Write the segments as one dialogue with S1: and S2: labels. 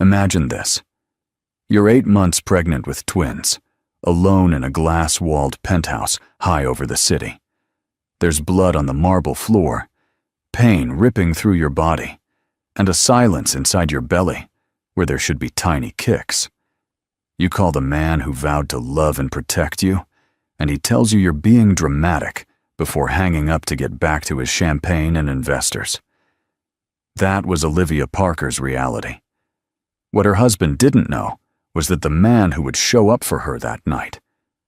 S1: Imagine this. You're 8 months pregnant with twins, alone in a glass-walled penthouse high over the city. There's blood on the marble floor, pain ripping through your body, and a silence inside your belly where there should be tiny kicks. You call the man who vowed to love and protect you, and he tells you you're being dramatic before hanging up to get back to his champagne and investors. That was Olivia Parker's reality. What her husband didn't know was that the man who would show up for her that night,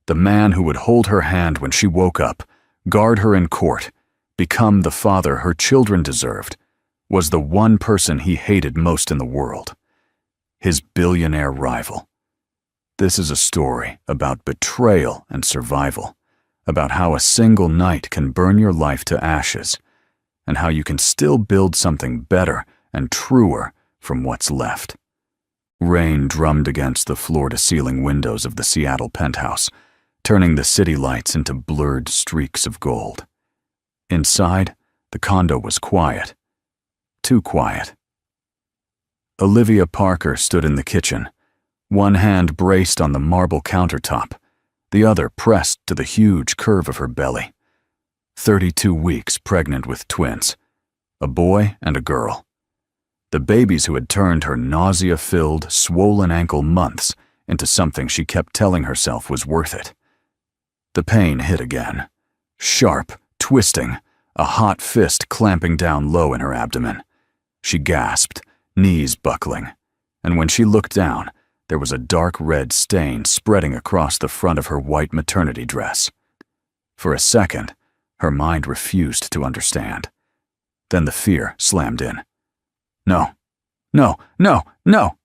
S1: the man who would hold her hand when she woke up, guard her in court, become the father her children deserved, was the one person he hated most in the world. His billionaire rival. This is a story about betrayal and survival, about how a single night can burn your life to ashes, and how you can still build something better and truer from what's left. Rain drummed against the floor-to-ceiling windows of the Seattle penthouse, turning the city lights into blurred streaks of gold. Inside, the condo was quiet. Too quiet. Olivia Parker stood in the kitchen, one hand braced on the marble countertop, the other pressed to the huge curve of her belly. 32 weeks pregnant with twins, a boy and a girl. The babies who had turned her nausea-filled, swollen ankle months into something she kept telling herself was worth it. The pain hit again. Sharp, twisting, a hot fist clamping down low in her abdomen. She gasped, knees buckling, and when she looked down, there was a dark red stain spreading across the front of her white maternity dress. For a second, her mind refused to understand. Then the fear slammed in. No, no, no, no!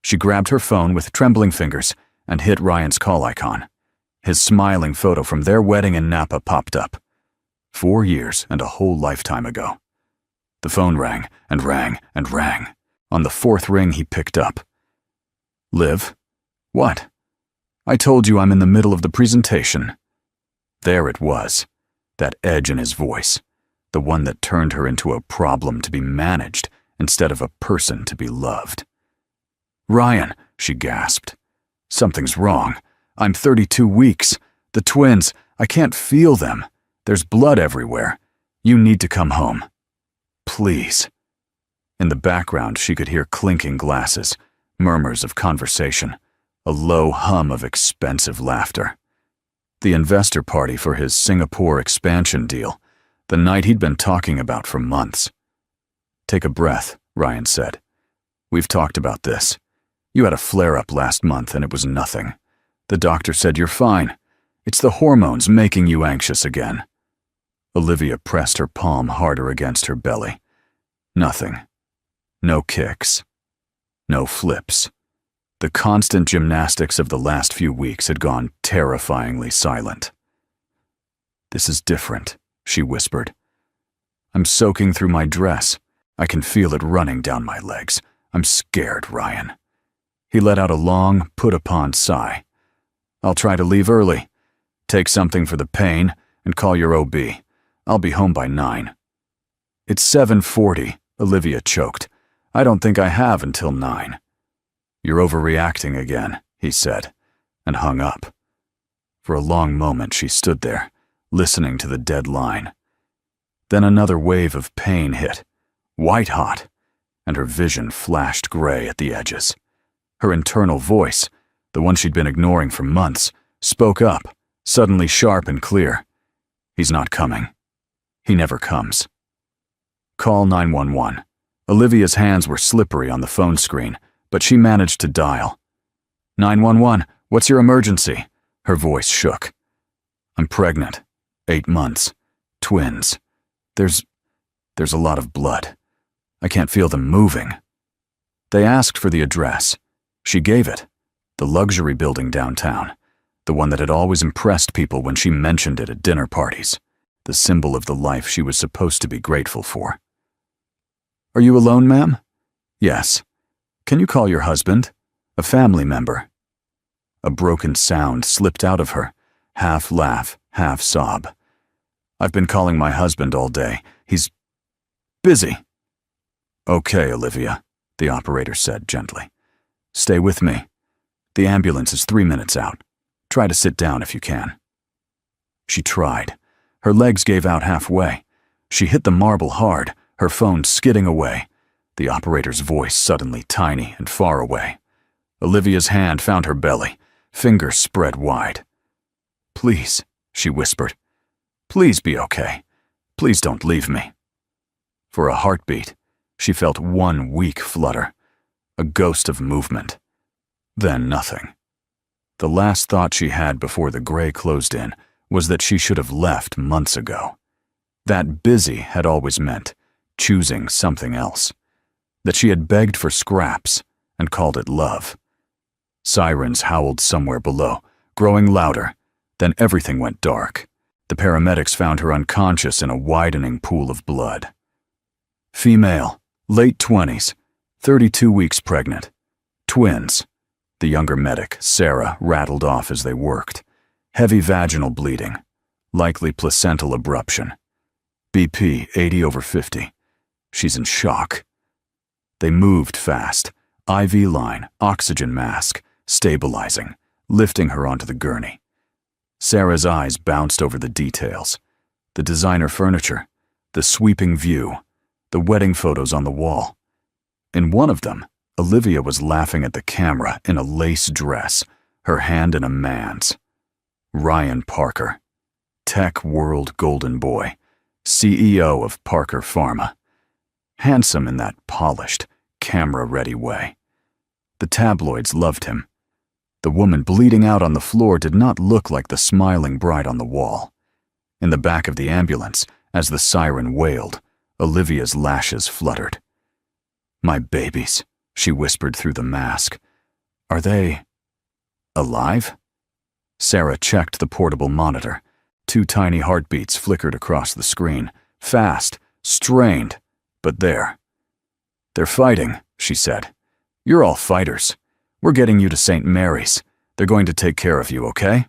S1: She grabbed her phone with trembling fingers and hit Ryan's call icon. His smiling photo from their wedding in Napa popped up. 4 years and a whole lifetime ago. The phone rang and rang and rang. On the 4th ring, he picked up. Liv? What? I told you I'm in the middle of the presentation. There it was, that edge in his voice, the one that turned her into a problem to be managed instead of a person to be loved. Ryan, she gasped. Something's wrong. I'm 32 weeks. The twins, I can't feel them. There's blood everywhere. You need to come home. Please. In the background, she could hear clinking glasses, murmurs of conversation, a low hum of expensive laughter. The investor party for his Singapore expansion deal, the night he'd been talking about for months. Take a breath, Ryan said. We've talked about this. You had a flare-up last month and it was nothing. The doctor said you're fine. It's the hormones making you anxious again. Olivia pressed her palm harder against her belly. Nothing. No kicks. No flips. The constant gymnastics of the last few weeks had gone terrifyingly silent. This is different, she whispered. I'm soaking through my dress. I can feel it running down my legs. I'm scared, Ryan. He let out a long, put-upon sigh. I'll try to leave early. Take something for the pain and call your OB. I'll be home by 9. It's 7:40, Olivia choked. I don't think I have until 9. You're overreacting again, he said, and hung up. For a long moment she stood there, listening to the dead line. Then another wave of pain hit, white-hot, and her vision flashed gray at the edges. Her internal voice, the one she'd been ignoring for months, spoke up, suddenly sharp and clear. He's not coming. He never comes. Call 911. Olivia's hands were slippery on the phone screen, but she managed to dial. 911, what's your emergency? Her voice shook. I'm pregnant. 8 months. Twins. There's a lot of blood. I can't feel them moving. They asked for the address. She gave it. The luxury building downtown. The one that had always impressed people when she mentioned it at dinner parties. The symbol of the life she was supposed to be grateful for. Are you alone, ma'am? Yes. Can you call your husband? A family member. A broken sound slipped out of her, half laugh, half sob. I've been calling my husband all day. He's busy. Okay, Olivia, the operator said gently. Stay with me. The ambulance is 3 minutes out. Try to sit down if you can." She tried. Her legs gave out halfway. She hit the marble hard, her phone skidding away, the operator's voice suddenly tiny and far away. Olivia's hand found her belly, fingers spread wide. "Please," she whispered. "Please be okay. Please don't leave me." For a heartbeat, she felt one weak flutter, a ghost of movement. Then nothing. The last thought she had before the gray closed in was that she should have left months ago. That busy had always meant choosing something else. That she had begged for scraps and called it love. Sirens howled somewhere below, growing louder. Then everything went dark. The paramedics found her unconscious in a widening pool of blood. Female, late 20s, 32 weeks pregnant. Twins. The younger medic, Sarah, rattled off as they worked. Heavy vaginal bleeding. Likely placental abruption. BP 80/50. She's in shock. They moved fast. IV line, oxygen mask, stabilizing, lifting her onto the gurney. Sarah's eyes bounced over the details. The designer furniture, the sweeping view, the wedding photos on the wall. In one of them, Olivia was laughing at the camera in a lace dress, her hand in a man's. Ryan Parker, tech world golden boy, CEO of Parker Pharma. Handsome in that polished, camera-ready way. The tabloids loved him. The woman bleeding out on the floor did not look like the smiling bride on the wall. In the back of the ambulance, as the siren wailed, Olivia's lashes fluttered. "My babies," she whispered through the mask. "Are they alive?" Sarah checked the portable monitor. 2 tiny heartbeats flickered across the screen. Fast, strained, but there. "They're fighting," she said. "You're all fighters. We're getting you to St. Mary's. They're going to take care of you, okay?"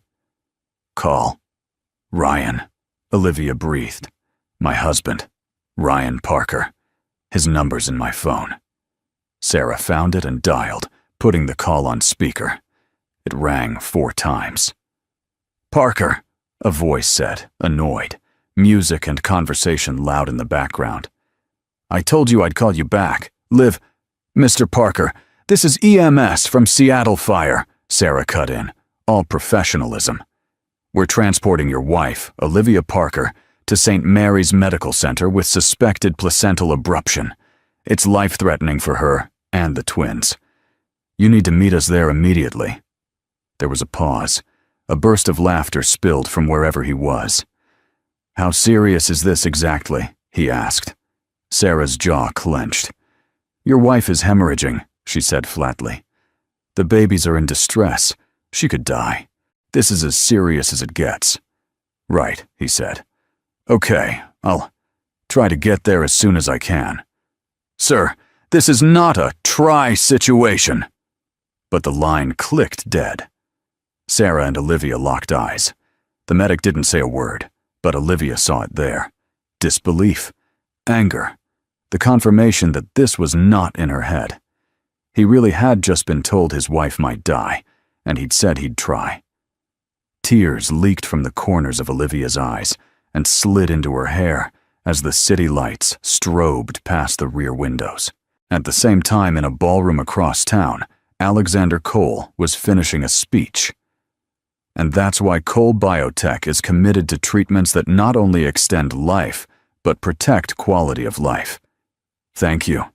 S1: "Call Ryan," Olivia breathed. "My husband, Ryan Parker. His number's in my phone." Sarah found it and dialed, putting the call on speaker. It rang 4 times. "Parker," a voice said, annoyed, music and conversation loud in the background. "I told you I'd call you back. Liv, Mr. Parker, this is EMS from Seattle Fire," Sarah cut in, all professionalism. "We're transporting your wife, Olivia Parker, to St. Mary's Medical Center with suspected placental abruption. It's life-threatening for her and the twins. You need to meet us there immediately." There was a pause. A burst of laughter spilled from wherever he was. "How serious is this exactly?" he asked. Sarah's jaw clenched. "Your wife is hemorrhaging," she said flatly. "The babies are in distress. She could die. This is as serious as it gets." "Right," he said. "Okay, I'll try to get there as soon as I can." "Sir, this is not a try situation." But the line clicked dead. Sarah and Olivia locked eyes. The medic didn't say a word, but Olivia saw it there. Disbelief, anger, the confirmation that this was not in her head. He really had just been told his wife might die, and he'd said he'd try. Tears leaked from the corners of Olivia's eyes and slid into her hair as the city lights strobed past the rear windows. At the same time, in a ballroom across town, Alexander Cole was finishing a speech. And that's why Cole Biotech is committed to treatments that not only extend life, but protect quality of life. Thank you.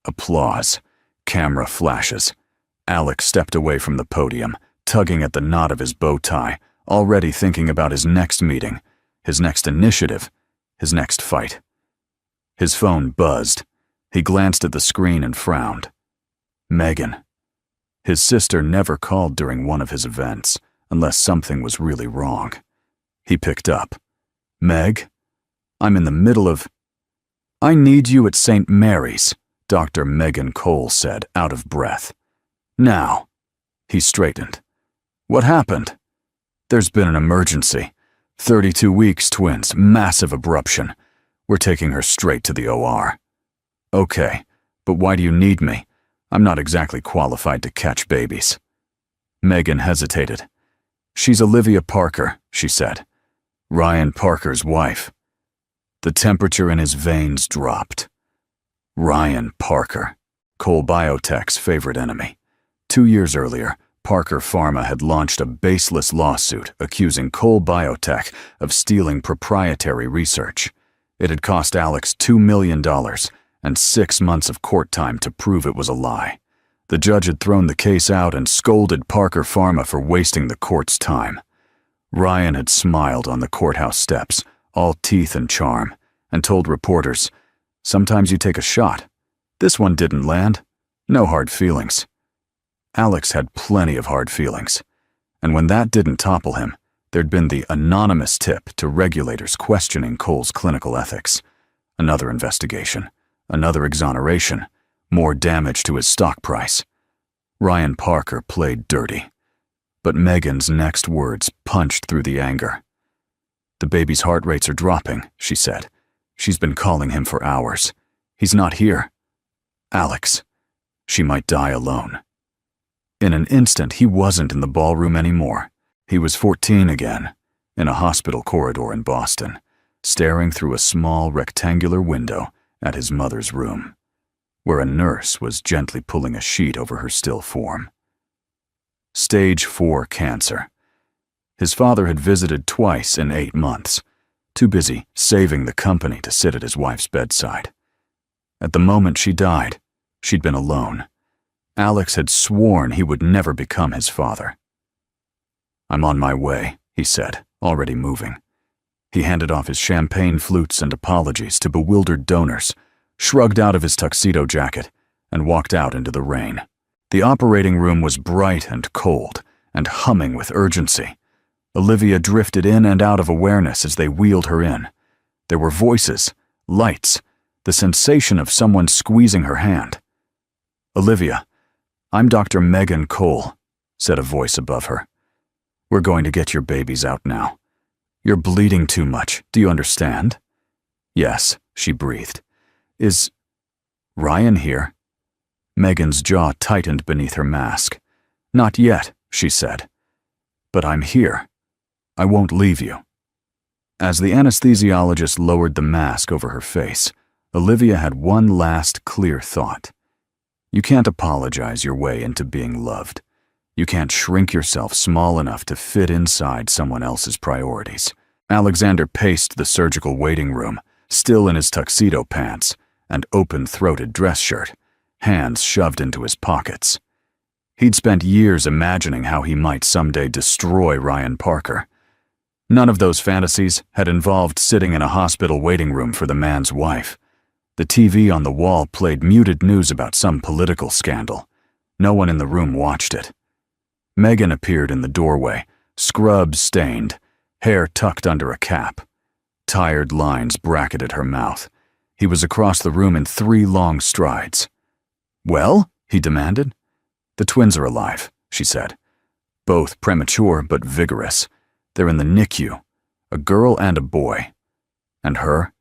S1: Applause. Camera flashes. Alex stepped away from the podium, tugging at the knot of his bow tie, already thinking about his next meeting, his next initiative, his next fight. His phone buzzed. He glanced at the screen and frowned. Megan. His sister never called during one of his events, unless something was really wrong. He picked up. "Meg? I'm in the middle of—" "I need you at St. Mary's," Dr. Megan Cole said, out of breath. "Now." He straightened. "What happened?" "There's been an emergency. 32 weeks, twins, massive abruption. We're taking her straight to the OR." "Okay, but why do you need me? I'm not exactly qualified to catch babies." Megan hesitated. "She's Olivia Parker," she said. "Ryan Parker's wife." The temperature in his veins dropped. Ryan Parker, Cole Biotech's favorite enemy. 2 years earlier, Parker Pharma had launched a baseless lawsuit accusing Cole Biotech of stealing proprietary research. It had cost Alex $2 million and 6 months of court time to prove it was a lie. The judge had thrown the case out and scolded Parker Pharma for wasting the court's time. Ryan had smiled on the courthouse steps, all teeth and charm, and told reporters, "Sometimes you take a shot. This one didn't land. No hard feelings." Alex had plenty of hard feelings, and when that didn't topple him, there'd been the anonymous tip to regulators questioning Cole's clinical ethics. Another investigation, another exoneration, more damage to his stock price. Ryan Parker played dirty. But Megan's next words punched through the anger. "The baby's heart rates are dropping," she said. "She's been calling him for hours. He's not here. Alex, she might die alone." In an instant, he wasn't in the ballroom anymore. He was 14 again, in a hospital corridor in Boston, staring through a small rectangular window at his mother's room, where a nurse was gently pulling a sheet over her still form. Stage 4 cancer. His father had visited twice in 8 months, too busy saving the company to sit at his wife's bedside. At the moment she died, she'd been alone. Alex had sworn he would never become his father. "I'm on my way," he said, already moving. He handed off his champagne flutes and apologies to bewildered donors, shrugged out of his tuxedo jacket, and walked out into the rain. The operating room was bright and cold, and humming with urgency. Olivia drifted in and out of awareness as they wheeled her in. There were voices, lights, the sensation of someone squeezing her hand. "Olivia, I'm Dr. Megan Cole," said a voice above her. "We're going to get your babies out now. You're bleeding too much, do you understand?" "Yes," she breathed. "Is Ryan here?" Megan's jaw tightened beneath her mask. "Not yet," she said. "But I'm here. I won't leave you." As the anesthesiologist lowered the mask over her face, Olivia had one last clear thought. You can't apologize your way into being loved. You can't shrink yourself small enough to fit inside someone else's priorities. Alexander paced the surgical waiting room, still in his tuxedo pants and open-throated dress shirt, hands shoved into his pockets. He'd spent years imagining how he might someday destroy Ryan Parker. None of those fantasies had involved sitting in a hospital waiting room for the man's wife. The TV on the wall played muted news about some political scandal. No one in the room watched it. Megan appeared in the doorway, scrub-stained, hair tucked under a cap. Tired lines bracketed her mouth. He was across the room in 3 long strides. "Well?" he demanded. "The twins are alive," she said. "Both premature but vigorous. They're in the NICU, a girl and a boy. And her?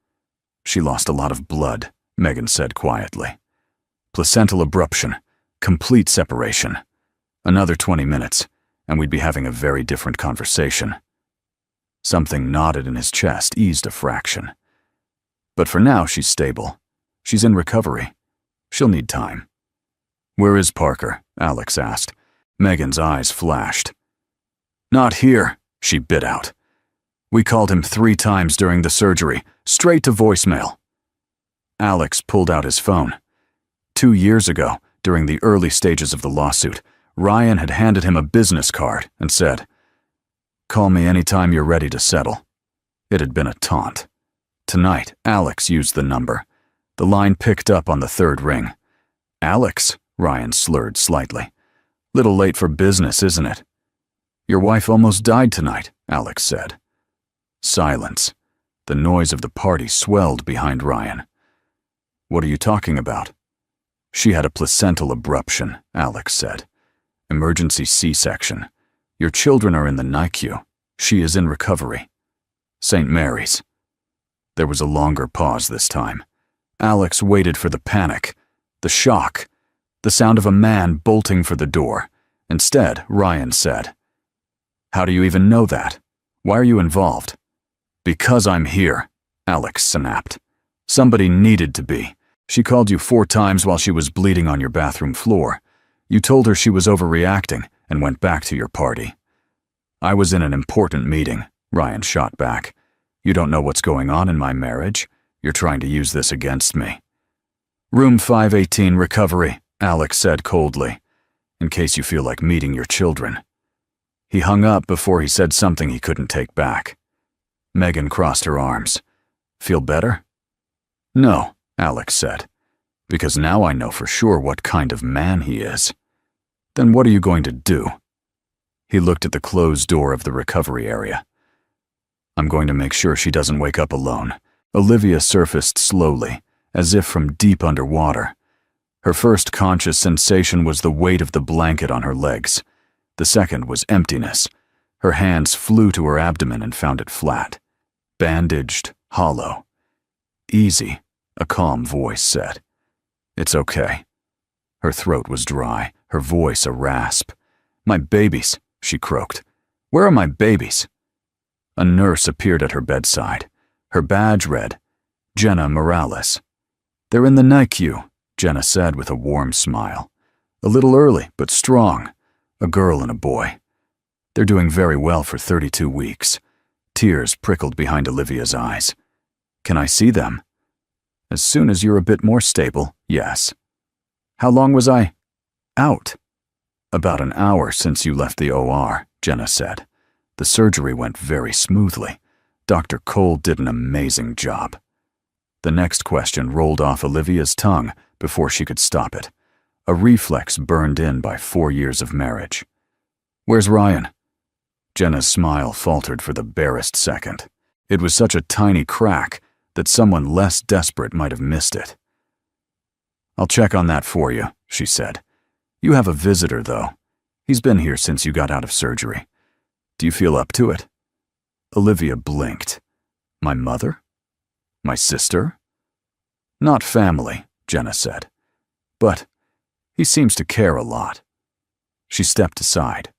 S1: She lost a lot of blood," Megan said quietly. "Placental abruption, complete separation. Another 20 minutes, and we'd be having a very different conversation." Something knotted in his chest eased a fraction. "But for now, she's stable. She's in recovery. She'll need time." "Where is Parker?" Alex asked. Megan's eyes flashed. "Not here," she bit out. "We called him 3 times during the surgery, straight to voicemail." Alex pulled out his phone. 2 years ago, during the early stages of the lawsuit, Ryan had handed him a business card and said, "Call me anytime you're ready to settle." It had been a taunt. Tonight, Alex used the number. The line picked up on the 3rd ring. "Alex," Ryan slurred slightly. "Little late for business, isn't it?" "Your wife almost died tonight," Alex said. Silence. The noise of the party swelled behind Ryan. "What are you talking about?" "She had a placental abruption," Alex said. "Emergency C-section. Your children are in the NICU. She is in recovery. St. Mary's." There was a longer pause this time. Alex waited for the panic, the shock, the sound of a man bolting for the door. Instead, Ryan said, "How do you even know that? Why are you involved?" "Because I'm here," Alex snapped. "Somebody needed to be. She called you 4 times while she was bleeding on your bathroom floor. You told her she was overreacting and went back to your party." "I was in an important meeting," Ryan shot back. "You don't know what's going on in my marriage. You're trying to use this against me." "Room 518 recovery," Alex said coldly, "in case you feel like meeting your children." He hung up before he said something he couldn't take back. Megan crossed her arms. "Feel better?" "No," Alex said, "because now I know for sure what kind of man he is." "Then what are you going to do?" He looked at the closed door of the recovery area. "I'm going to make sure she doesn't wake up alone." Olivia surfaced slowly, as if from deep underwater. Her first conscious sensation was the weight of the blanket on her legs. The second was emptiness. Her hands flew to her abdomen and found it flat, bandaged, hollow. "Easy," a calm voice said. "It's okay." Her throat was dry, her voice a rasp. "My babies," she croaked. "Where are my babies?" A nurse appeared at her bedside. Her badge read, "Jenna Morales." "They're in the NICU," Jenna said with a warm smile. "A little early, but strong. A girl and a boy. They're doing very well for 32 weeks. Tears prickled behind Olivia's eyes. "Can I see them?" "As soon as you're a bit more stable, yes." "How long was I out?" "About an hour since you left the OR, Jenna said. "The surgery went very smoothly. Dr. Cole did an amazing job." The next question rolled off Olivia's tongue before she could stop it. A reflex burned in by 4 years of marriage. "Where's Ryan?" Jenna's smile faltered for the barest second. It was such a tiny crack that someone less desperate might have missed it. "I'll check on that for you," she said. "You have a visitor, though. He's been here since you got out of surgery. Do you feel up to it?" Olivia blinked. "My mother? My sister?" "Not family," Jenna said. "But he seems to care a lot." She stepped aside.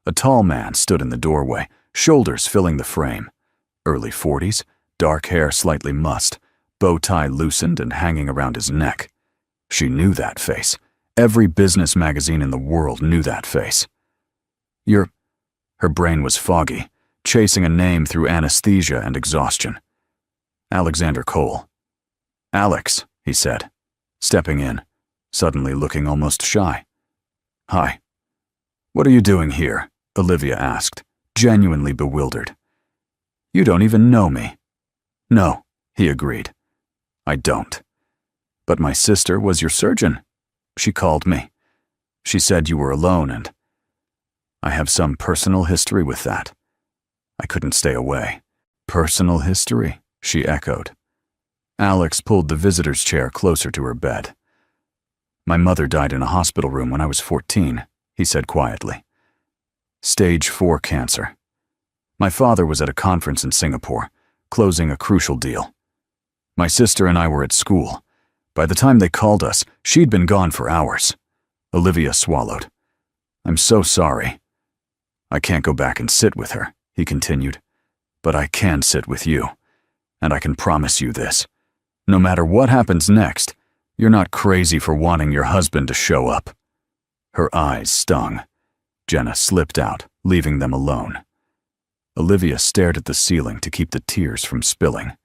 S1: A tall man stood in the doorway, shoulders filling the frame. Early 40s, dark hair slightly mussed, bow tie loosened and hanging around his neck. She knew that face. Every business magazine in the world knew that face. Her brain was foggy, chasing a name through anesthesia and exhaustion. "Alexander Cole." "Alex," he said, stepping in, suddenly looking almost shy. "Hi." "What are you doing here?" Olivia asked, genuinely bewildered. "You don't even know me." "No," he agreed. "I don't. But my sister was your surgeon. She called me. She said you were alone and I have some personal history with that. I couldn't stay away." "Personal history?" she echoed. Alex pulled the visitor's chair closer to her bed. "My mother died in a hospital room when I was 14, he said quietly. Stage 4 cancer. My father was at a conference in Singapore, closing a crucial deal. My sister and I were at school. By the time they called us, she'd been gone for hours." Olivia swallowed. "I'm so sorry. I can't go back and sit with her," he continued. "But I can sit with you. And I can promise you this. No matter what happens next, you're not crazy for wanting your husband to show up." Her eyes stung. Jenna slipped out, leaving them alone. Olivia stared at the ceiling to keep the tears from spilling.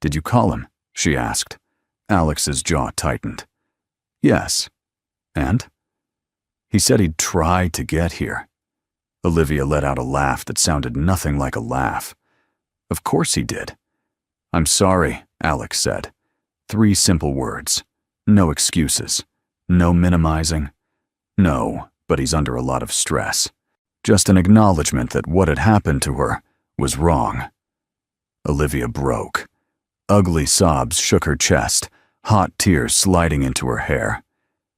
S1: "Did you call him?" she asked. Alex's jaw tightened. "Yes. And?" "He said he'd try to get here." Olivia let out a laugh that sounded nothing like a laugh. "Of course he did." "I'm sorry," Alex said. 3 simple words. No excuses. No minimizing. No, but he's under a lot of stress. Just an acknowledgement that what had happened to her was wrong. Olivia broke. Ugly sobs shook her chest, hot tears sliding into her hair.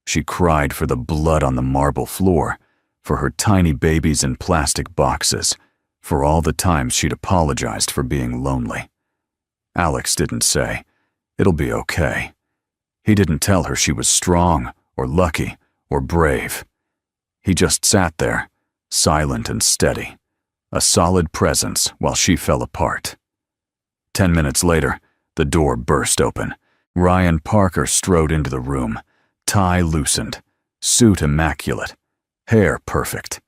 S1: She cried for the blood on the marble floor, for her tiny babies in plastic boxes, for all the times she'd apologized for being lonely. Alex didn't say, "It'll be okay." He didn't tell her she was strong or lucky or brave. He just sat there, silent and steady, a solid presence while she fell apart. 10 minutes later, the door burst open. Ryan Parker strode into the room, tie loosened, suit immaculate, hair perfect.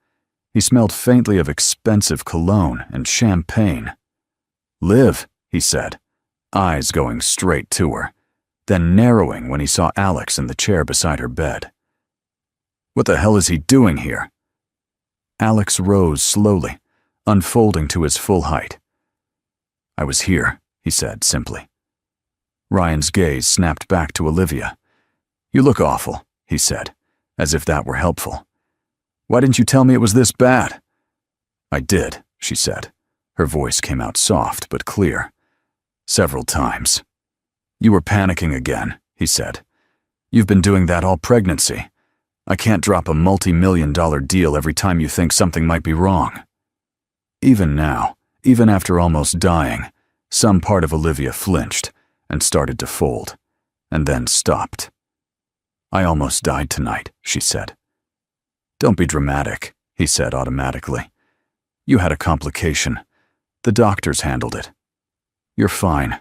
S1: He smelled faintly of expensive cologne and champagne. "Liv," he said, eyes going straight to her, then narrowing when he saw Alex in the chair beside her bed. "What the hell is he doing here?" Alex rose slowly, unfolding to his full height. "I was here," he said simply. Ryan's gaze snapped back to Olivia. "You look awful," he said, as if that were helpful. "Why didn't you tell me it was this bad?" "I did," she said. Her voice came out soft but clear. "Several times." "You were panicking again," he said. "You've been doing that all pregnancy. I can't drop a multi-million-dollar deal every time you think something might be wrong." Even now, even after almost dying, some part of Olivia flinched and started to fold, and then stopped. "I almost died tonight," she said. "Don't be dramatic," he said automatically. "You had a complication. The doctors handled it." "You're fine.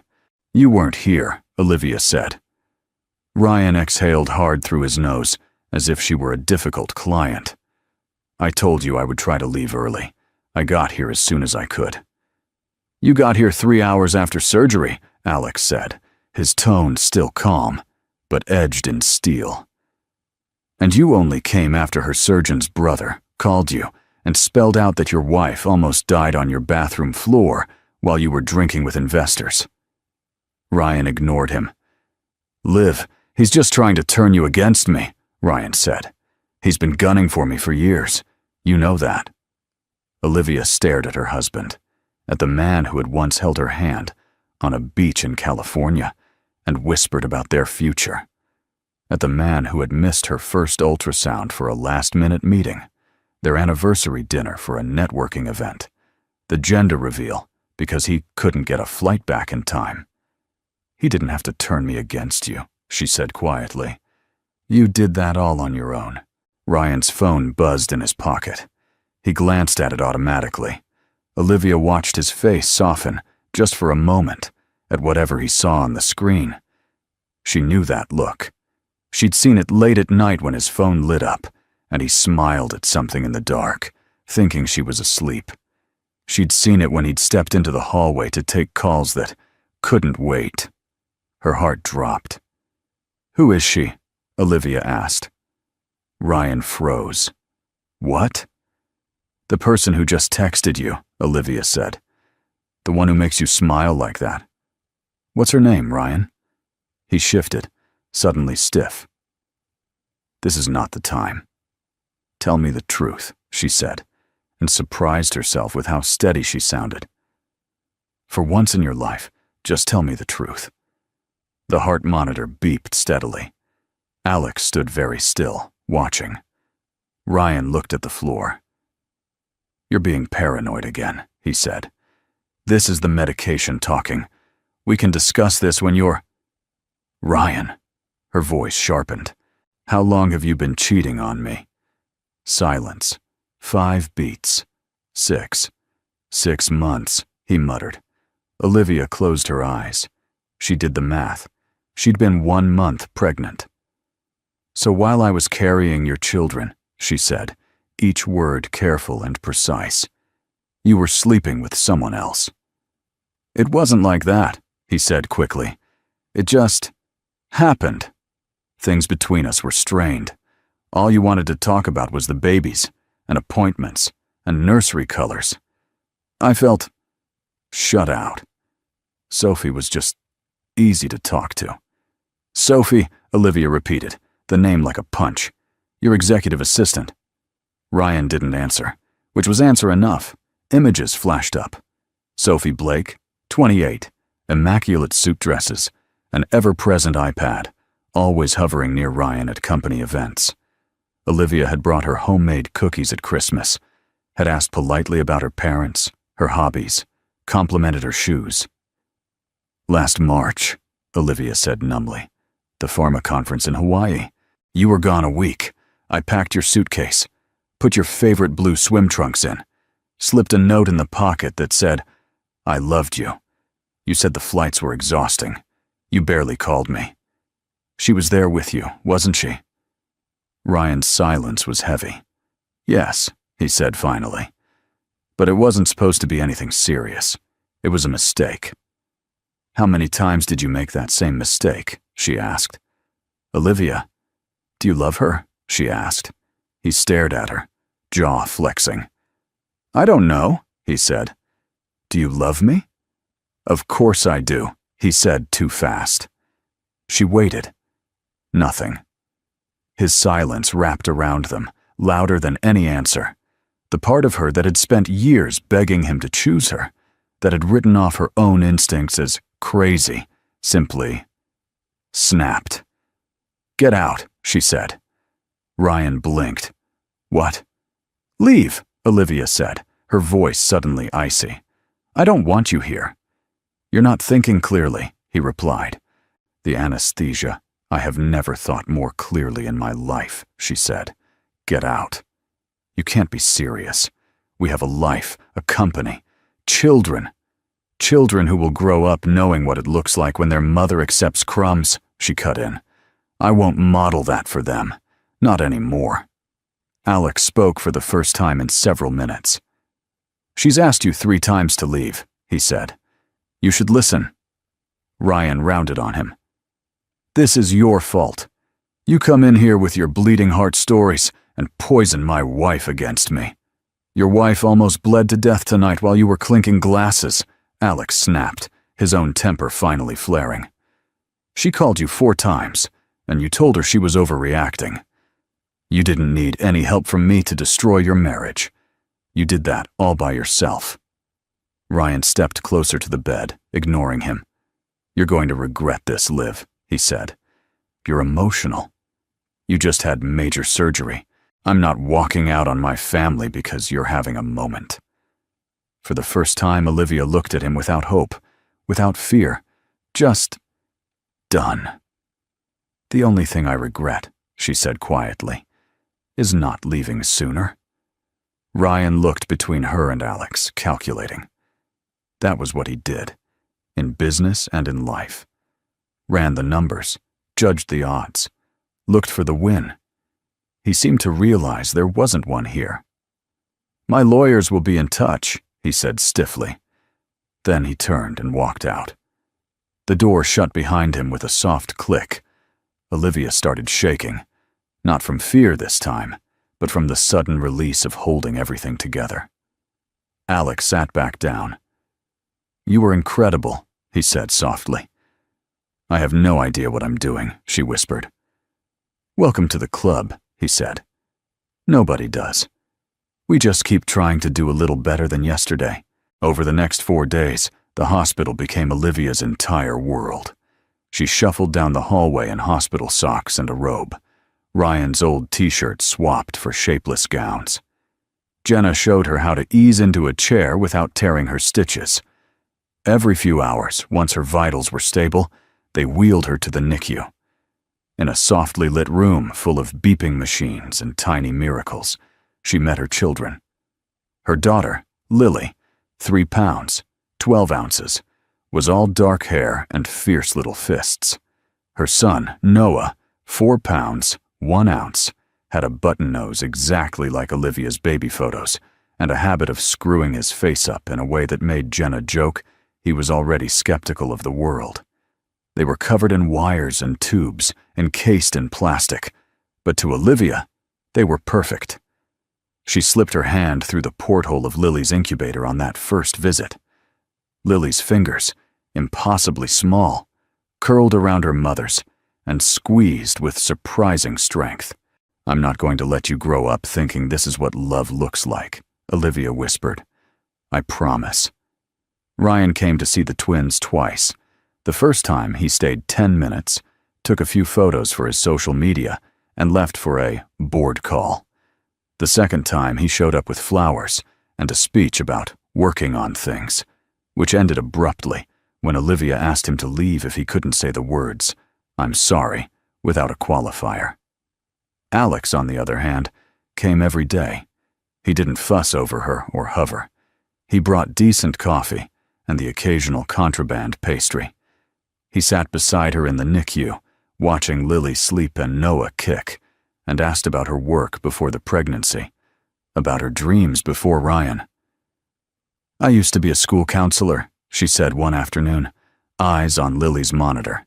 S1: You weren't here," Olivia said. Ryan exhaled hard through his nose, as if she were a difficult client. "I told you I would try to leave early. I got here as soon as I could." "You got here 3 hours after surgery," Alex said, his tone still calm, but edged in steel. "And you only came after her surgeon's brother called you and spelled out that your wife almost died on your bathroom floor while you were drinking with investors." Ryan ignored him. "Liv, he's just trying to turn you against me," Ryan said. "He's been gunning for me for years. You know that." Olivia stared at her husband, at the man who had once held her hand on a beach in California and whispered about their future, at the man who had missed her first ultrasound for a last-minute meeting, their anniversary dinner for a networking event, the gender reveal because he couldn't get a flight back in time. "He didn't have to turn me against you," she said quietly. "You did that all on your own." Ryan's phone buzzed in his pocket. He glanced at it automatically. Olivia watched his face soften, just for a moment, at whatever he saw on the screen. She knew that look. She'd seen it late at night when his phone lit up, and he smiled at something in the dark, thinking she was asleep. She'd seen it when he'd stepped into the hallway to take calls that couldn't wait. Her heart dropped. "Who is she?" Olivia asked. Ryan froze. "What?" "The person who just texted you," Olivia said. "The one who makes you smile like that. What's her name, Ryan?" He shifted, suddenly stiff. "This is not the time." "Tell me the truth," she said, and surprised herself with how steady she sounded. "For once in your life, just tell me the truth." The heart monitor beeped steadily. Alex stood very still, watching. Ryan looked at the floor. "You're being paranoid again," he said. "This is the medication talking. We can discuss this when you're—" "Ryan," her voice sharpened. "How long have you been cheating on me?" Silence. 5 beats. 6. 6 months, he muttered. Olivia closed her eyes. She did the math. She'd been 1 month pregnant. "So while I was carrying your children," she said, each word careful and precise, "you were sleeping with someone else." "It wasn't like that," he said quickly. "It just happened. Things between us were strained. All you wanted to talk about was the babies, and appointments, and nursery colors. I felt shut out. Sophie was just easy to talk to." "Sophie," Olivia repeated, the name like a punch. "Your executive assistant." Ryan didn't answer, which was answer enough. Images flashed up. Sophie Blake, 28, immaculate suit dresses, an ever-present iPad, always hovering near Ryan at company events. Olivia had brought her homemade cookies at Christmas, had asked politely about her parents, her hobbies, complimented her shoes. "Last March," Olivia said numbly, "the pharma conference in Hawaii. You were gone a week. I packed your suitcase, put your favorite blue swim trunks in, slipped a note in the pocket that said, I loved you. You said the flights were exhausting. You barely called me. She was there with you, wasn't she?" Ryan's silence was heavy. "Yes," he said finally. "But it wasn't supposed to be anything serious. It was a mistake." "How many times did you make that same mistake?" she asked. "Olivia, do you love her?" she asked. He stared at her, jaw flexing. "I don't know," he said. "Do you love me?" "Of course I do," he said too fast. She waited. Nothing. His silence wrapped around them, louder than any answer. The part of her that had spent years begging him to choose her, that had written off her own instincts as crazy, simply snapped. "Get out," she said. Ryan blinked. "What?" "Leave," Olivia said, her voice suddenly icy. "I don't want you here." "You're not thinking clearly," he replied. "The anesthesia. I have never thought more clearly in my life," she said. "Get out. You can't be serious. We have a life, a company, children. Children who will grow up knowing what it looks like when their mother accepts crumbs," she cut in. "I won't model that for them. Not anymore." Alex spoke for the first time in several minutes. "She's asked you 3 times to leave," he said. "You should listen." Ryan rounded on him. "This is your fault. You come in here with your bleeding heart stories and poison my wife against me. Your wife almost bled to death tonight while you were clinking glasses," Alex snapped, his own temper finally flaring. "She called you 4 times, and you told her she was overreacting. You didn't need any help from me to destroy your marriage. You did that all by yourself." Ryan stepped closer to the bed, ignoring him. "You're going to regret this, Liv," he said. "You're emotional. You just had major surgery. I'm not walking out on my family because you're having a moment." For the first time, Olivia looked at him without hope, without fear, just done. "The only thing I regret," she said quietly, "is not leaving sooner." Ryan looked between her and Alex, calculating. That was what he did, in business and in life. Ran the numbers, judged the odds, looked for the win. He seemed to realize there wasn't one here. "My lawyers will be in touch," he said stiffly. Then he turned and walked out. The door shut behind him with a soft click. Olivia started shaking, not from fear this time, but from the sudden release of holding everything together. Alex sat back down. "You were incredible," he said softly. "I have no idea what I'm doing," she whispered. "Welcome to the club," he said. "Nobody does. We just keep trying to do a little better than yesterday." Over the next 4 days, the hospital became Olivia's entire world. She shuffled down the hallway in hospital socks and a robe. Ryan's old t-shirt swapped for shapeless gowns. Jenna showed her how to ease into a chair without tearing her stitches. Every few hours, once her vitals were stable, they wheeled her to the NICU. In a softly lit room full of beeping machines and tiny miracles, she met her children. Her daughter, Lily, 3 pounds, 12 ounces, was all dark hair and fierce little fists. Her son, Noah, 4 pounds, 1 ounce, had a button nose exactly like Olivia's baby photos, and a habit of screwing his face up in a way that made Jenna joke he was already skeptical of the world. They were covered in wires and tubes, encased in plastic, but to Olivia, they were perfect. She slipped her hand through the porthole of Lily's incubator on that first visit. Lily's fingers, impossibly small, curled around her mother's and squeezed with surprising strength. "I'm not going to let you grow up thinking this is what love looks like," Olivia whispered. "I promise." Ryan came to see the twins twice. The first time, he stayed 10 minutes, took a few photos for his social media, and left for a board call. The second time, he showed up with flowers and a speech about working on things, which ended abruptly when Olivia asked him to leave if he couldn't say the words, "I'm sorry," without a qualifier. Alex, on the other hand, came every day. He didn't fuss over her or hover. He brought decent coffee and the occasional contraband pastry. He sat beside her in the NICU, watching Lily sleep and Noah kick, and asked about her work before the pregnancy, about her dreams before Ryan. "I used to be a school counselor," she said one afternoon, eyes on Lily's monitor.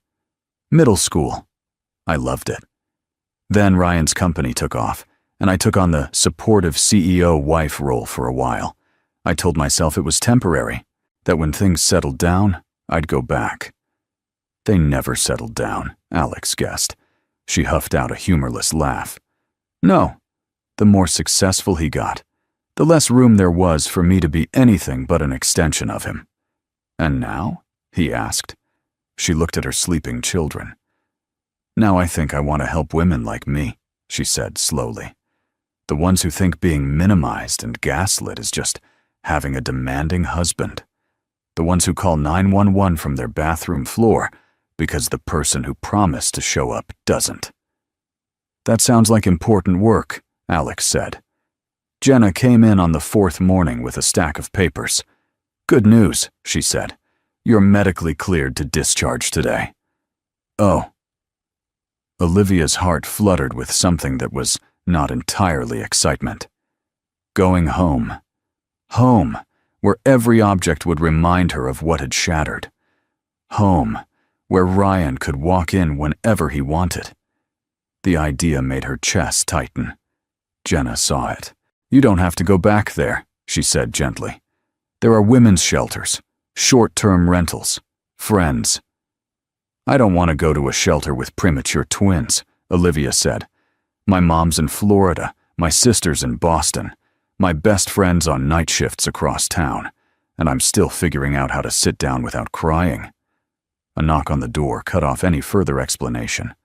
S1: "Middle school. I loved it. Then Ryan's company took off, and I took on the supportive CEO wife role for a while. I told myself it was temporary, that when things settled down, I'd go back." "They never settled down," Alex guessed. She huffed out a humorless laugh. "No. The more successful he got, the less room there was for me to be anything but an extension of him." "And now?" he asked. She looked at her sleeping children. "Now I think I want to help women like me," she said slowly. "The ones who think being minimized and gaslit is just having a demanding husband. The ones who call 911 from their bathroom floor because the person who promised to show up doesn't." "That sounds like important work," Alex said. Jenna came in on the 4th morning with a stack of papers. "Good news," she said. "You're medically cleared to discharge today." "Oh." Olivia's heart fluttered with something that was not entirely excitement. Going home. Home, where every object would remind her of what had shattered. Home, where Ryan could walk in whenever he wanted. The idea made her chest tighten. Jenna saw it. "You don't have to go back there," she said gently. "There are women's shelters, short-term rentals, friends." "I don't want to go to a shelter with premature twins," Olivia said. "My mom's in Florida, my sister's in Boston, my best friend's on night shifts across town, and I'm still figuring out how to sit down without crying." A knock on the door cut off any further explanation.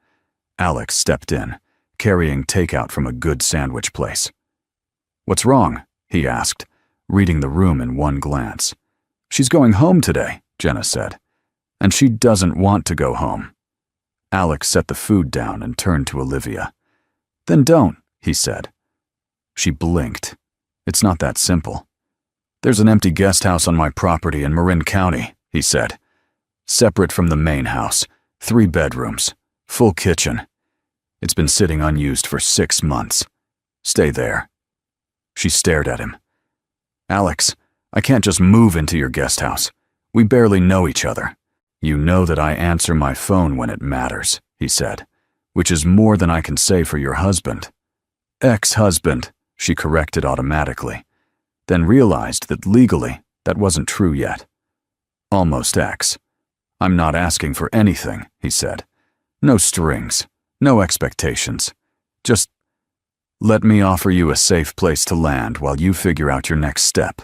S1: Alex stepped in, carrying takeout from a good sandwich place. "What's wrong?" he asked, reading the room in one glance. "She's going home today," Jenna said. "And she doesn't want to go home." Alex set the food down and turned to Olivia. "Then don't," he said. She blinked. "It's not that simple." "There's an empty guest house on my property in Marin County," he said. "Separate from the main house, 3 bedrooms, full kitchen. It's been sitting unused for 6 months. Stay there." She stared at him. "Alex, I can't just move into your guest house. We barely know each other." "You know that I answer my phone when it matters," he said, "which is more than I can say for your husband." "Ex-husband," she corrected automatically, then realized that legally that wasn't true yet. "Almost ex. I'm not asking for anything," he said. "No strings, no expectations. Just let me offer you a safe place to land while you figure out your next step."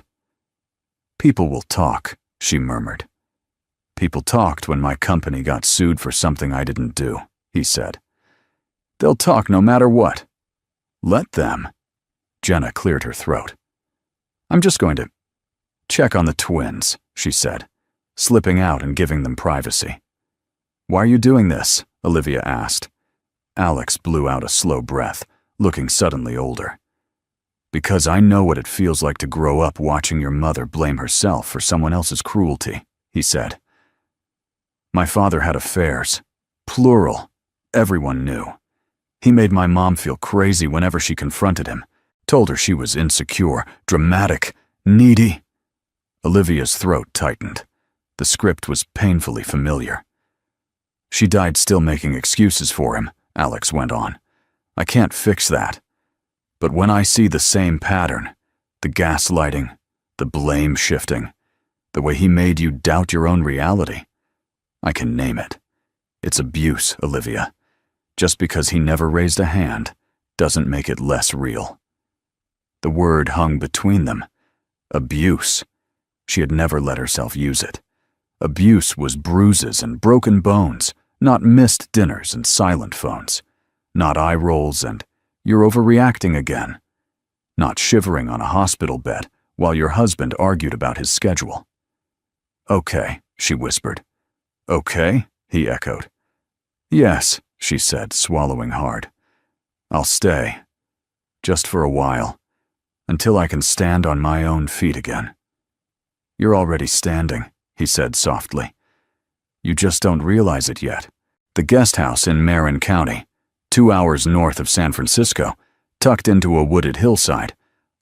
S1: "People will talk," she murmured. "People talked when my company got sued for something I didn't do," he said. "They'll talk no matter what. Let them." Jenna cleared her throat. "I'm just going to check on the twins," she said, slipping out and giving them privacy. "Why are you doing this?" Olivia asked. Alex blew out a slow breath, looking suddenly older. "Because I know what it feels like to grow up watching your mother blame herself for someone else's cruelty," he said. "My father had affairs. Plural. Everyone knew. He made my mom feel crazy whenever she confronted him, told her she was insecure, dramatic, needy." Olivia's throat tightened. The script was painfully familiar. "She died still making excuses for him," Alex went on. "I can't fix that. But when I see the same pattern, the gaslighting, the blame shifting, the way he made you doubt your own reality, I can name it. It's abuse, Olivia. Just because he never raised a hand doesn't make it less real." The word hung between them. Abuse. She had never let herself use it. Abuse was bruises and broken bones, not missed dinners and silent phones, not eye rolls and "you're overreacting again," not shivering on a hospital bed while your husband argued about his schedule. "Okay," she whispered. "Okay," he echoed. "Yes," she said, swallowing hard. I'll stay. Just for a while. Until I can stand on my own feet again. You're already standing, he said softly. You just don't realize it yet. The guest house in Marin County, 2 hours north of San Francisco, tucked into a wooded hillside,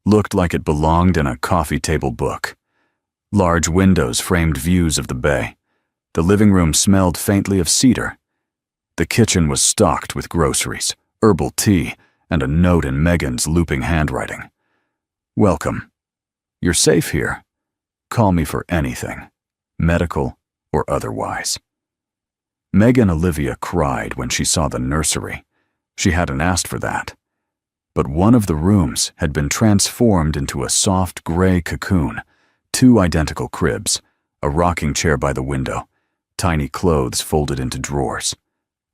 S1: looked like it belonged in a coffee table book. Large windows framed views of the bay. The living room smelled faintly of cedar. The kitchen was stocked with groceries, herbal tea, and a note in Megan's looping handwriting. Welcome. You're safe here. Call me for anything, medical or otherwise. Megan Olivia cried when she saw the nursery. She hadn't asked for that. But one of the rooms had been transformed into a soft gray cocoon, 2 identical cribs, a rocking chair by the window, tiny clothes folded into drawers.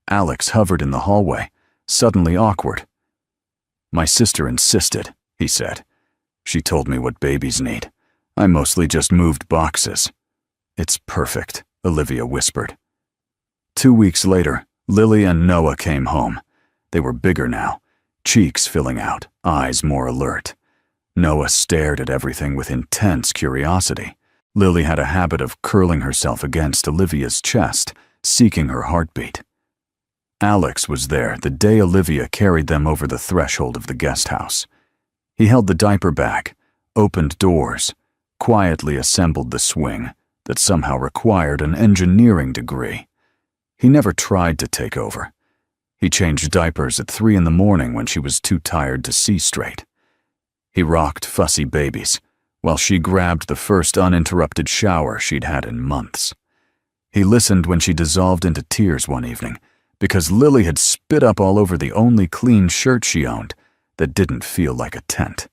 S1: Alex hovered in the hallway, suddenly awkward. My sister insisted, he said. She told me what babies need. I mostly just moved boxes. It's perfect, Olivia whispered. 2 weeks later, Lily and Noah came home. They were bigger now, cheeks filling out, eyes more alert. Noah stared at everything with intense curiosity. Lily had a habit of curling herself against Olivia's chest, seeking her heartbeat. Alex was there the day Olivia carried them over the threshold of the guest house. He held the diaper bag, opened doors, quietly assembled the swing that somehow required an engineering degree. He never tried to take over. He changed diapers at 3 a.m. when she was too tired to see straight. He rocked fussy babies, while she grabbed the first uninterrupted shower she'd had in months. He listened when she dissolved into tears one evening, because Lily had spit up all over the only clean shirt she owned that didn't feel like a tent.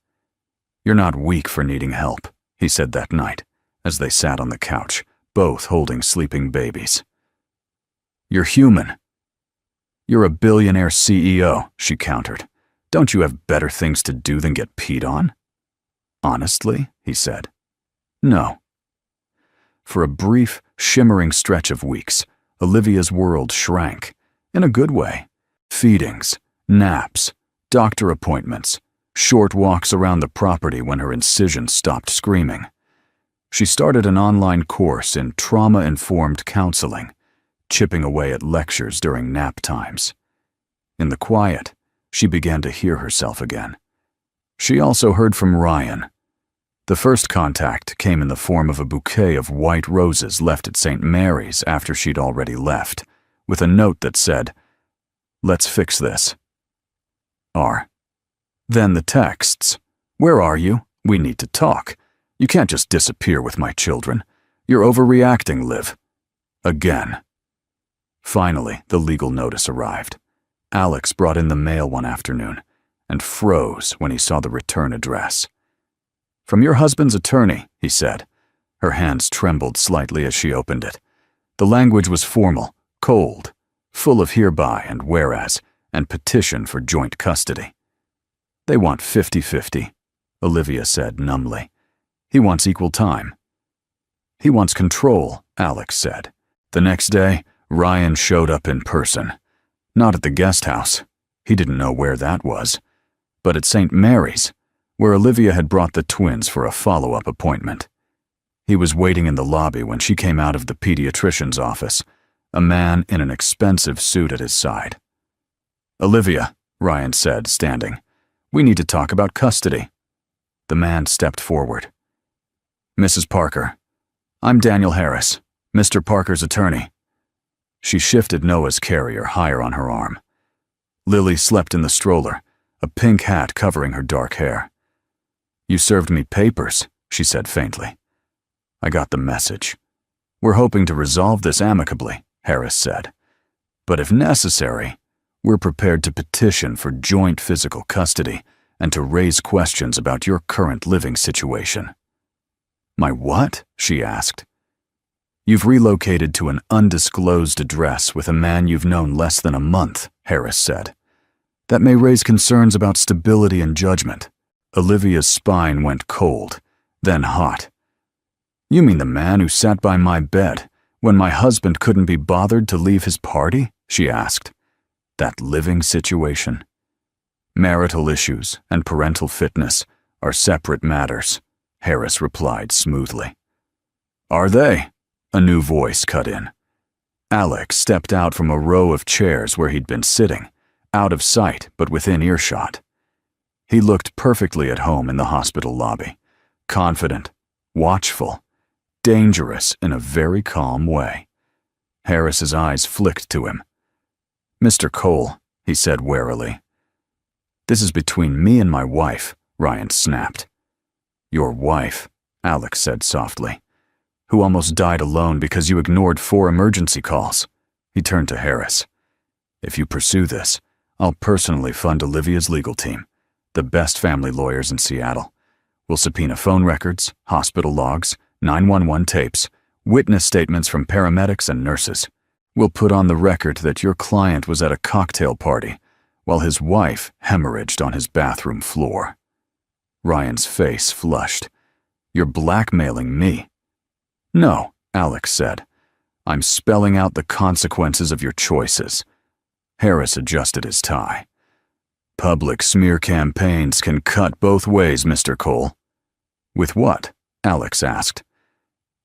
S1: You're not weak for needing help, he said that night, as they sat on the couch, both holding sleeping babies. You're human. You're a billionaire CEO, she countered. Don't you have better things to do than get peed on? Honestly, he said. No. For a brief, shimmering stretch of weeks, Olivia's world shrank, in a good way. Feedings, naps, doctor appointments, short walks around the property when her incision stopped screaming. She started an online course in trauma-informed counseling, chipping away at lectures during nap times. In the quiet, she began to hear herself again. She also heard from Ryan. The first contact came in the form of a bouquet of white roses left at St. Mary's after she'd already left, with a note that said, "Let's fix this." R. Then the texts. "Where are you? We need to talk. You can't just disappear with my children. You're overreacting, Liv." Again. Finally, the legal notice arrived. Alex brought in the mail one afternoon and froze when he saw the return address. "From your husband's attorney," he said. Her hands trembled slightly as she opened it. The language was formal, cold, full of hereby and whereas, and petition for joint custody. "They want 50-50, Olivia said numbly. "He wants equal time." "He wants control," Alex said. The next day, Ryan showed up in person. Not at the guest house. He didn't know where that was. But at St. Mary's, where Olivia had brought the twins for a follow-up appointment. He was waiting in the lobby when she came out of the pediatrician's office, a man in an expensive suit at his side. "Olivia," Ryan said, standing, "we need to talk about custody." The man stepped forward. "Mrs. Parker, I'm Daniel Harris, Mr. Parker's attorney." She shifted Noah's carrier higher on her arm. Lily slept in the stroller, a pink hat covering her dark hair. "You served me papers," she said faintly. "I got the message. We're hoping to resolve this amicably," Harris said. "But if necessary, we're prepared to petition for joint physical custody and to raise questions about your current living situation." "My what?" she asked. "You've relocated to an undisclosed address with a man you've known less than a month," Harris said. "That may raise concerns about stability and judgment." Olivia's spine went cold, then hot. "You mean the man who sat by my bed when my husband couldn't be bothered to leave his party?" she asked. "That living situation?" Marital issues and parental fitness are separate matters, Harris replied smoothly. Are they? A new voice cut in. Alex stepped out from a row of chairs where he'd been sitting, out of sight but within earshot. He looked perfectly at home in the hospital lobby, confident, watchful, dangerous in a very calm way. Harris's eyes flicked to him. Mr. Cole, he said warily. This is between me and my wife, Ryan snapped. Your wife, Alex said softly, who almost died alone because you ignored 4 emergency calls. He turned to Harris. If you pursue this, I'll personally fund Olivia's legal team, the best family lawyers in Seattle. We'll subpoena phone records, hospital logs, 911 tapes, witness statements from paramedics and nurses. We'll put on the record that your client was at a cocktail party while his wife hemorrhaged on his bathroom floor. Ryan's face flushed. You're blackmailing me. No, Alex said. I'm spelling out the consequences of your choices. Harris adjusted his tie. Public smear campaigns can cut both ways, Mr. Cole. With what? Alex asked.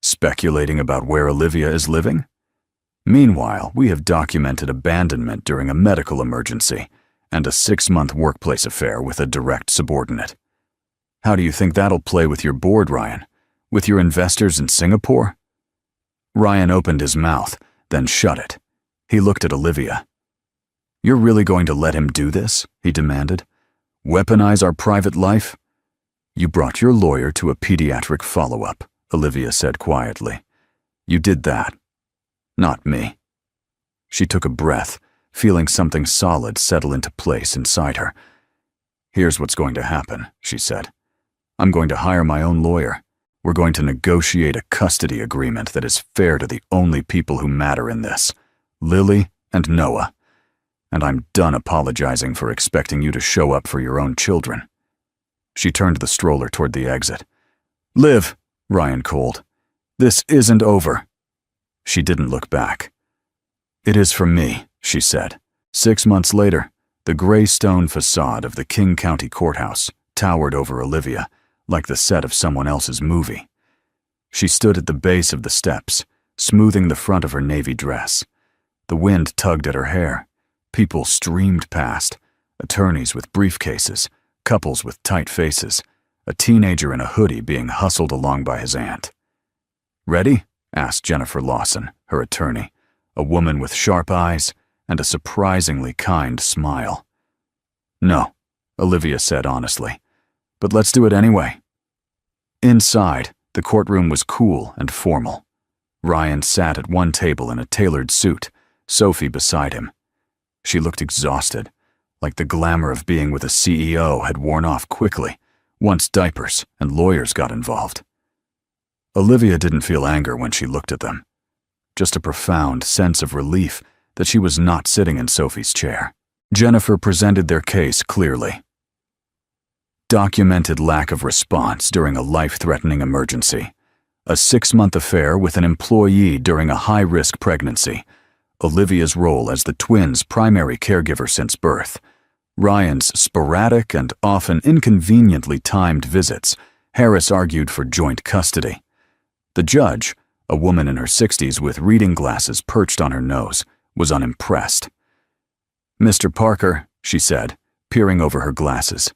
S1: Speculating about where Olivia is living? Meanwhile, we have documented abandonment during a medical emergency and a 6-month workplace affair with a direct subordinate. How do you think that'll play with your board, Ryan? With your investors in Singapore? Ryan opened his mouth, then shut it. He looked at Olivia. You're really going to let him do this? He demanded. Weaponize our private life? You brought your lawyer to a pediatric follow-up, Olivia said quietly. You did that. Not me. She took a breath, feeling something solid settle into place inside her. Here's what's going to happen, she said. I'm going to hire my own lawyer. We're going to negotiate a custody agreement that is fair to the only people who matter in this, Lily and Noah. And I'm done apologizing for expecting you to show up for your own children. She turned the stroller toward the exit. Liv, Ryan called. This isn't over. She didn't look back. It is for me, she said. 6 months later, the gray stone facade of the King County Courthouse towered over Olivia, like the set of someone else's movie. She stood at the base of the steps, smoothing the front of her navy dress. The wind tugged at her hair. People streamed past, attorneys with briefcases, couples with tight faces, a teenager in a hoodie being hustled along by his aunt. Ready? Asked Jennifer Lawson, her attorney, a woman with sharp eyes and a surprisingly kind smile. No, Olivia said honestly, but let's do it anyway. Inside, the courtroom was cool and formal. Ryan sat at one table in a tailored suit, Sophie beside him. She looked exhausted, like the glamour of being with a CEO had worn off quickly, once diapers and lawyers got involved. Olivia didn't feel anger when she looked at them, just a profound sense of relief that she was not sitting in Sophie's chair. Jennifer presented their case clearly. Documented lack of response during a life-threatening emergency, a 6-month affair with an employee during a high-risk pregnancy, Olivia's role as the twins' primary caregiver since birth, Ryan's sporadic and often inconveniently timed visits. Harris argued for joint custody. The judge, a woman in her 60s with reading glasses perched on her nose, was unimpressed. Mr. Parker, she said, peering over her glasses,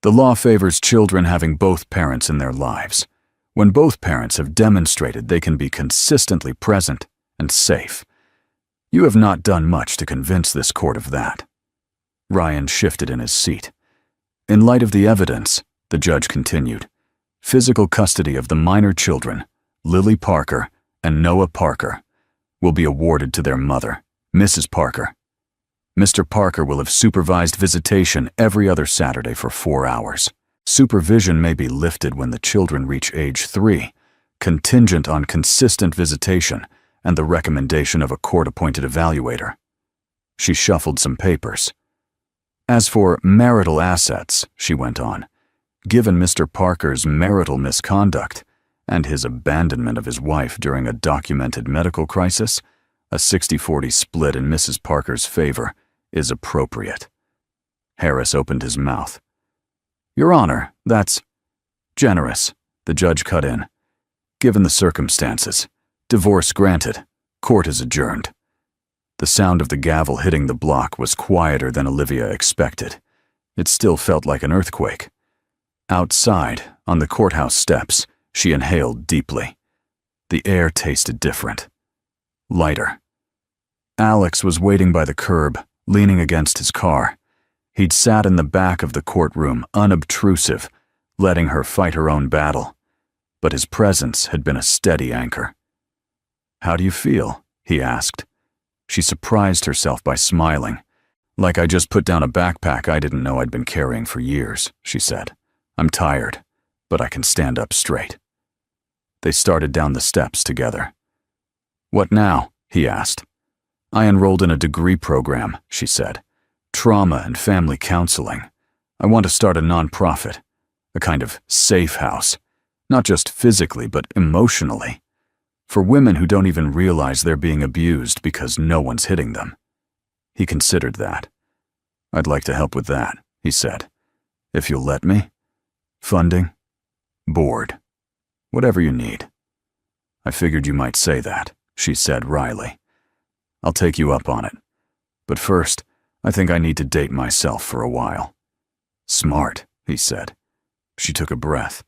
S1: the law favors children having both parents in their lives, when both parents have demonstrated they can be consistently present and safe. You have not done much to convince this court of that. Ryan shifted in his seat. In light of the evidence, the judge continued, physical custody of the minor children, Lily Parker and Noah Parker, will be awarded to their mother, Mrs. Parker. Mr. Parker will have supervised visitation every other Saturday for 4 hours. Supervision may be lifted when the children reach age 3, contingent on consistent visitation and the recommendation of a court-appointed evaluator. She shuffled some papers. As for marital assets, she went on, given Mr. Parker's marital misconduct and his abandonment of his wife during a documented medical crisis, a 60-40 split in Mrs. Parker's favor is appropriate. Harris opened his mouth. Your Honor, that's generous, the judge cut in. Given the circumstances, divorce granted, court is adjourned. The sound of the gavel hitting the block was quieter than Olivia expected. It still felt like an earthquake. Outside, on the courthouse steps, she inhaled deeply. The air tasted different. Lighter. Alex was waiting by the curb, leaning against his car. He'd sat in the back of the courtroom, unobtrusive, letting her fight her own battle. But his presence had been a steady anchor. How do you feel? He asked. She surprised herself by smiling. Like I just put down a backpack I didn't know I'd been carrying for years, she said. I'm tired, but I can stand up straight. They started down the steps together. What now? He asked. I enrolled in a degree program, she said. Trauma and family counseling. I want to start a nonprofit, a kind of safe house, not just physically, but emotionally, for women who don't even realize they're being abused because no one's hitting them. He considered that. I'd like to help with that, he said. If you'll let me. Funding? Board. Whatever you need. I figured you might say that, she said wryly. I'll take you up on it. But first, I think I need to date myself for a while. Smart, he said. She took a breath.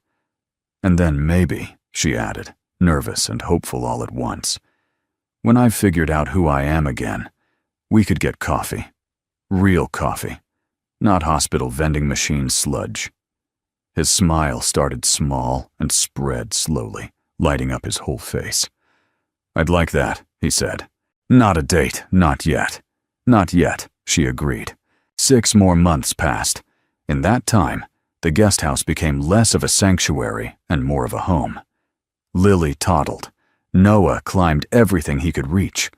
S1: And then maybe, she added, nervous and hopeful all at once. When I've figured out who I am again, we could get coffee. Real coffee. Not hospital vending machine sludge. His smile started small and spread slowly, lighting up his whole face. I'd like that, he said. Not a date, not yet. Not yet, she agreed. 6 more months passed. In that time, the guest house became less of a sanctuary and more of a home. Lily toddled. Noah climbed everything he could reach.